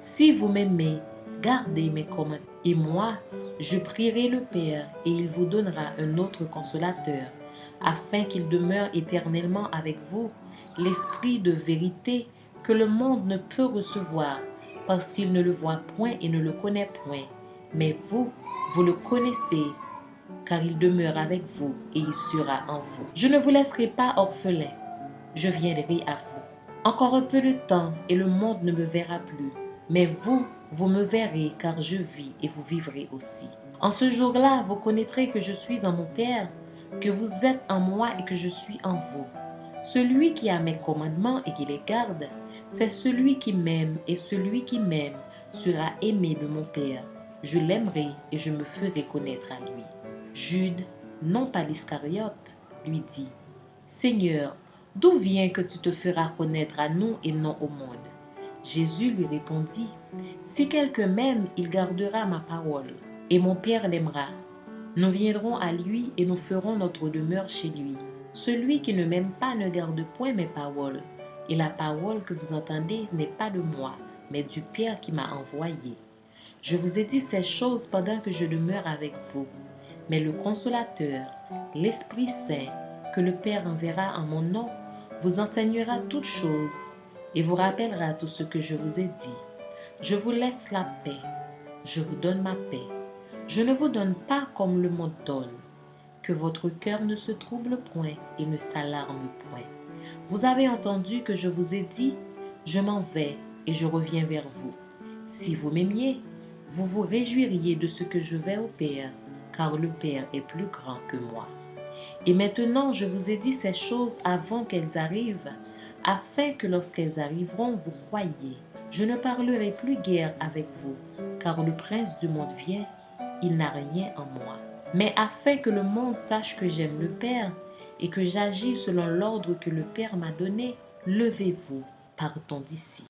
Si vous m'aimez, gardez mes commandements. Et moi, je prierai le Père, et il vous donnera un autre consolateur, afin qu'il demeure éternellement avec vous, l'Esprit de vérité que le monde ne peut recevoir, parce qu'il ne le voit point et ne le connaît point. Mais vous, vous le connaissez, car il demeure avec vous et il sera en vous. Je ne vous laisserai pas orphelin, je viendrai à vous. Encore un peu de temps et le monde ne me verra plus, mais vous, vous me verrez, car je vis et vous vivrez aussi. En ce jour-là, vous connaîtrez que je suis en mon Père, que vous êtes en moi et que je suis en vous. Celui qui a mes commandements et qui les garde, c'est celui qui m'aime, et celui qui m'aime sera aimé de mon Père. Je l'aimerai et je me ferai connaître à lui. Jude, non pas l'Iscariote, lui dit, Seigneur, d'où vient que tu te feras connaître à nous et non au monde? Jésus lui répondit, Si quelqu'un m'aime, il gardera ma parole, et mon Père l'aimera. Nous viendrons à lui et nous ferons notre demeure chez lui. Celui qui ne m'aime pas ne garde point mes paroles, et la parole que vous entendez n'est pas de moi, mais du Père qui m'a envoyé. Je vous ai dit ces choses pendant que je demeure avec vous. Mais le Consolateur, l'Esprit Saint, que le Père enverra en mon nom, vous enseignera toutes choses et vous rappellera tout ce que je vous ai dit. Je vous laisse la paix, je vous donne ma paix. Je ne vous donne pas comme le monde donne. Que votre cœur ne se trouble point et ne s'alarme point. Vous avez entendu que je vous ai dit, je m'en vais et je reviens vers vous. Si vous m'aimiez, vous vous réjouiriez de ce que je vais au Père, car le Père est plus grand que moi. Et maintenant, je vous ai dit ces choses avant qu'elles arrivent, afin que lorsqu'elles arriveront, vous croyiez. Je ne parlerai plus guère avec vous, car le prince du monde vient, il n'a rien en moi. Mais afin que le monde sache que j'aime le Père et que j'agis selon l'ordre que le Père m'a donné, levez-vous, partons d'ici.